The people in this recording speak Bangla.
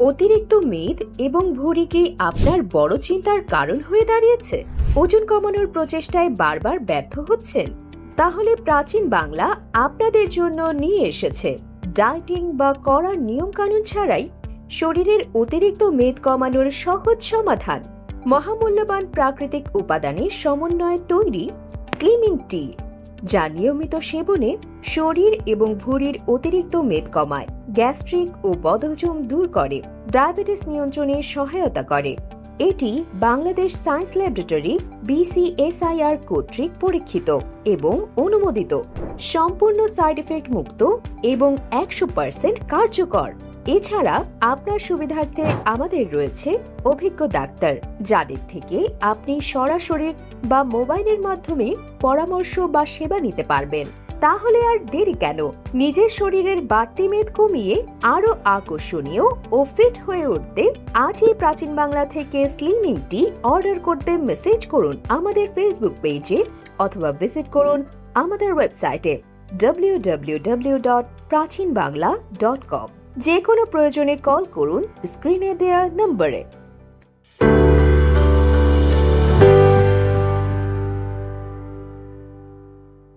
অতিরিক্ত মেদ এবং ভুঁড়ি কি আপনার বড় চিন্তার কারণ হয়ে দাঁড়িয়েছে? ওজন কমানোর প্রচেষ্টায় বারবার ব্যর্থ হচ্ছেন? তাহলে প্রাচীন বাংলা আপনাদের জন্য নিয়ে এসেছে ডায়েটিং বা কড়া নিয়ম কানুন ছাড়াই শরীরের অতিরিক্ত মেদ কমানোর সহজ সমাধান। মহামূল্যবান প্রাকৃতিক উপাদানের সমন্বয়ে তৈরি স্লিমিং টি, যা নিয়মিত সেবনে শরীর এবং ভুঁড়ির অতিরিক্ত মেদ কমায়, গ্যাস্ট্রিক ও বদহজম দূর করে, ডায়াবেটিস নিয়ন্ত্রণে সহায়তা করে। এটি বাংলাদেশ সায়েন্স ল্যাবরেটরি BCSIR কর্তৃক পরীক্ষিত এবং অনুমোদিত, সম্পূর্ণ সাইড এফেক্ট মুক্ত এবং 100% কার্যকর। এছাড়া আপনার সুবিধার্থে আমাদের রয়েছে অভিজ্ঞ ডাক্তার, যাদের থেকে আপনি সরাসরি বা মোবাইলের মাধ্যমে পরামর্শ বা সেবা নিতে পারবেন। তাহলে আর দেরি কেন? নিজের শরীরের বাড়তি মেদ কমিয়ে আরো আকর্ষণীয় ও ফিট হয়ে উঠতে আজই প্রাচীন বাংলা থেকে স্লিমিং টি অর্ডার করতে মেসেজ করুন আমাদের ফেসবুক পেজে অথবা ভিজিট করুন আমাদের ওয়েবসাইটে www.prachinbangla.com। যে কোনো প্রয়োজনে কল করুন স্ক্রিনে দেওয়া নম্বরে।